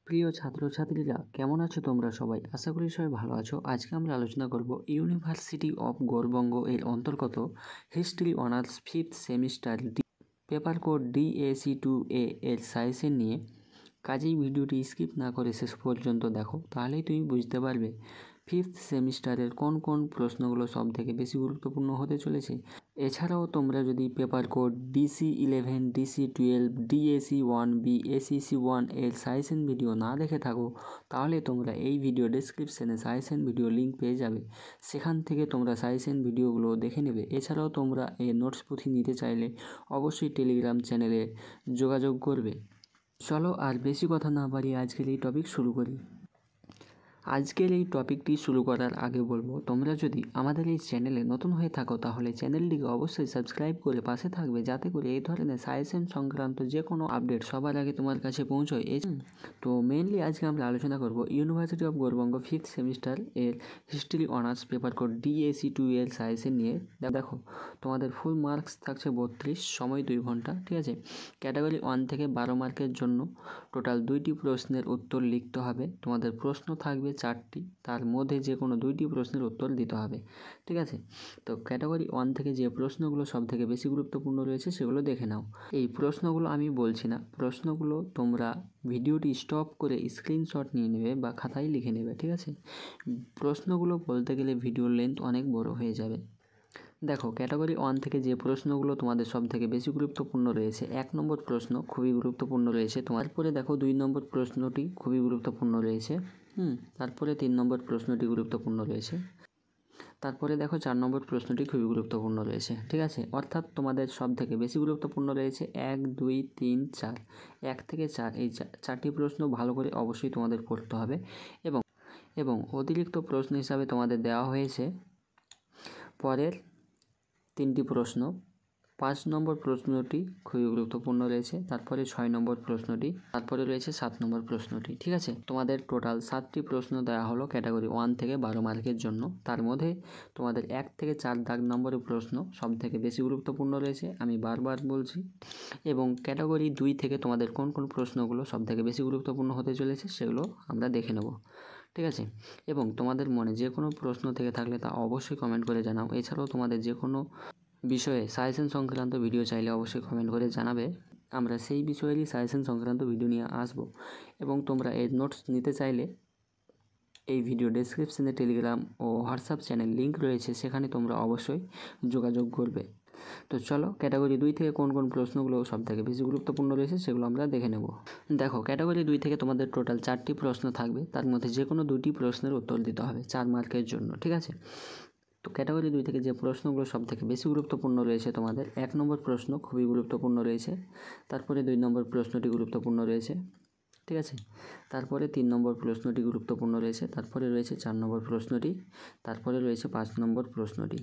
প্রিয় ছাত্রছাত্রীরা, কেমন আছো তোমরা সবাই? আশা করি সবাই ভালো আছো। আজকে আমরা আলোচনা করব ইউনিভার্সিটি অফ গৌড়বঙ্গ এর অন্তর্গত history honours 5th semester paper code DAC2A এর সাজেশন নিয়ে। কাজেই ভিডিওটি স্কিপ না করে শেষ পর্যন্ত দেখো, তাহলেই তুমি বুঝতে পারবে 5th সেমিস্টারের কোন কোন প্রশ্নগুলো সবথেকে বেশি গুরুত্বপূর্ণ হতে চলেছে। এছাড়াও তোমরা যদি paper code DC11, DC12, DAC1B, ACC1 এর সাজেশন ভিডিও না দেখে থাকো, তাহলে তোমরা এই ভিডিও ডেসক্রিপশনে সাজেশন ভিডিও লিঙ্ক পেয়ে যাবে। সেখান থেকে তোমরা সাজেশন ভিডিওগুলো দেখে নেবে। এছাড়াও তোমরা এই নোটস পুঁথি নিতে চাইলে অবশ্যই টেলিগ্রাম চ্যানেলে যোগাযোগ করবে। চলো আর বেশি কথা না বাড়িয়ে আজকের এই টপিক শুরু করি। আজকের এই টপিকটি শুরু করার আগে বলবো, তোমরা যদি আমাদের এই চ্যানেলে নতুন হয়ে থাকো তাহলে চ্যানেলটিকে অবশ্যই সাবস্ক্রাইব করে পাশে থাকবে, যাতে করে এই ধরনের সাজেশন সংক্রান্ত যে কোনো আপডেট সবার আগে তোমার কাছে পৌঁছয়। তো মেইনলি আজকে আমরা আলোচনা করব university of Gour Banga 5th semester এর history honours paper code DAC2 এর সাজেশন নিয়ে। দেখো, তোমাদের ফুল মার্কস থাকছে 32, সময় 2 ঘন্টা, ঠিক আছে। ক্যাটাগরি 1 থেকে 12 মার্কের জন্য টোটাল 2টি প্রশ্নের উত্তর লিখতে হবে। তোমাদের প্রশ্ন থাকবে 4টি, তার মধ্যে যে কোনো 2টি প্রশ্নের উত্তর দিতে হবে, ঠিক আছে। তো ক্যাটাগরি 1 থেকে যে প্রশ্নগুলো সবথেকে বেশি গুরুত্বপূর্ণ রয়েছে সেগুলো দেখে নাও। এই প্রশ্নগুলো আমি বলছি না, প্রশ্নগুলো তোমরা ভিডিওটি স্টপ করে স্ক্রিনশট নিয়ে নেবে বা খাতায় লিখে নেবে, ঠিক আছে। প্রশ্নগুলো বলতে গেলে ভিডিওর লেন্থ অনেক বড় হয়ে যাবে। দেখো, ক্যাটাগরি 1 থেকে যে প্রশ্নগুলো তোমাদের সবথেকে বেশি গুরুত্বপূর্ণ রয়েছে, 1 নম্বর প্রশ্ন খুবই গুরুত্বপূর্ণ রয়েছে তোমার। তারপরে দেখো 2 নম্বর প্রশ্নটি খুবই গুরুত্বপূর্ণ রয়েছে। তারপরে 3 নম্বর প্রশ্নটি গুরুত্বপূর্ণ রয়েছে। তারপরে দেখো 4 নম্বর প্রশ্নটি খুবই গুরুত্বপূর্ণ রয়েছে, ঠিক আছে। অর্থাৎ তোমাদের সবথেকে বেশি গুরুত্বপূর্ণ রয়েছে 1, 2, 3, 4। 1 থেকে 4 এই 4টি প্রশ্ন ভালো করে অবশ্যই তোমাদের পড়তে হবে। এবং অতিরিক্ত প্রশ্ন হিসাবে তোমাদের দেওয়া হয়েছে পরের 3টি প্রশ্ন। 5 নম্বর প্রশ্নটি খুবই গুরুত্বপূর্ণ রয়েছে, তারপরে 6 নম্বর প্রশ্নটি, তারপরে রয়েছে 7 নম্বর প্রশ্নটি, ঠিক আছে। তোমাদের টোটাল 7টি প্রশ্ন দেওয়া হলো ক্যাটাগরি 1 থেকে 12 মার্কের জন্য। তার মধ্যে তোমাদের 1 থেকে 4 দাগ নম্বরের প্রশ্ন সবথেকে বেশি গুরুত্বপূর্ণ রয়েছে, আমি বারবার বলছি। এবং ক্যাটাগরি 2 থেকে তোমাদের কোন কোন প্রশ্নগুলো সবথেকে বেশি গুরুত্বপূর্ণ হতে চলেছে সেগুলো আমরা দেখে নেব, ঠিক আছে। এবং তোমাদের মনে যে কোনো প্রশ্ন থেকে থাকলে তা অবশ্যই কমেন্ট করে জানাও। এছাড়াও তোমাদের যে কোনো বিষয়ে সাজেশন সংক্রান্ত ভিডিও চাইলে অবশ্যই কমেন্ট করে জানাবে, আমরা সেই বিষয়েরই সাজেশন সংক্রান্ত ভিডিও নিয়ে আসব। এবং তোমরা এর নোটস নিতে চাইলে এই ভিডিও ডেসক্রিপশনে টেলিগ্রাম ও হোয়াটসঅ্যাপ চ্যানেল লিঙ্ক রয়েছে, সেখানে তোমরা অবশ্যই যোগাযোগ করবে। তো চলো, ক্যাটাগরি 2 থেকে কোন কোন প্রশ্নগুলো সবথেকে বেশি গুরুত্বপূর্ণ রয়েছে সেগুলো আমরা দেখে নেব। দেখো, ক্যাটাগরি 2 থেকে তোমাদের টোটাল 4টি প্রশ্ন থাকবে, তার মধ্যে যে কোনো 2টি প্রশ্নের উত্তর দিতে হবে 4 মার্কের জন্য, ঠিক আছে। তো ক্যাটাগরি 2 থেকে যে প্রশ্নগুলো সবথেকে বেশি গুরুত্বপূর্ণ রয়েছে তোমাদের, 1 নম্বর প্রশ্ন খুবই গুরুত্বপূর্ণ রয়েছে, তারপরে 2 নম্বর প্রশ্নটি গুরুত্বপূর্ণ রয়েছে, ঠিক আছে। তারপরে 3 নম্বর প্রশ্নটি গুরুত্বপূর্ণ রয়েছে, তারপরে রয়েছে 4 নম্বর প্রশ্নটি, তারপরে রয়েছে 5 নম্বর প্রশ্নটি,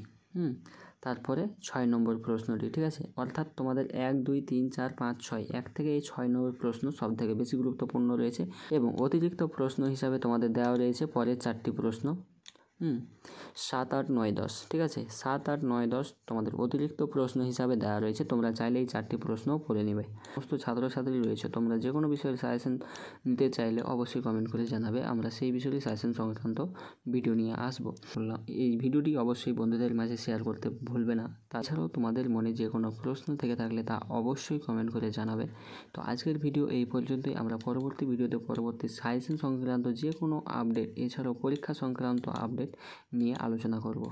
তারপরে 6 নম্বর প্রশ্নটি, ঠিক আছে। অর্থাৎ তোমাদের 1, 2, 3, 4, 5, 6, 1 থেকে এই 6 নম্বর প্রশ্ন সবথেকে বেশি গুরুত্বপূর্ণ রয়েছে। এবং অতিরিক্ত প্রশ্ন হিসাবে তোমাদের দেওয়া রয়েছে পরের 4টি প্রশ্ন, 7, 8, 9, 10, ঠিক আছে। 7, 8, 9, 10 তোমাদের অতিরিক্ত প্রশ্ন হিসাবে দেওয়া রয়েছে, তোমরা চাইলে এই 4টি প্রশ্নও পড়ে নেবে। সমস্ত ছাত্রছাত্রী রয়েছে, তোমরা যে কোনো বিষয়ের সাজেশন নিতে চাইলে অবশ্যই কমেন্ট করে জানাবে, আমরা সেই বিষয়ে সাজেশন সংক্রান্ত ভিডিও নিয়ে আসবো। বললাম, এই ভিডিওটি অবশ্যই বন্ধুদের মাঝে শেয়ার করতে ভুলবে না। তাছাড়াও তোমাদের মনে যে কোনো প্রশ্ন থেকে থাকলে তা অবশ্যই কমেন্ট করে জানাবে। তো আজকের ভিডিও এই পর্যন্তই। আমরা পরবর্তী ভিডিওতে পরবর্তী সাজেশন সংক্রান্ত যে কোনো আপডেট, এছাড়াও পরীক্ষা সংক্রান্ত আপডেট নিয়ে আলোচনা করব।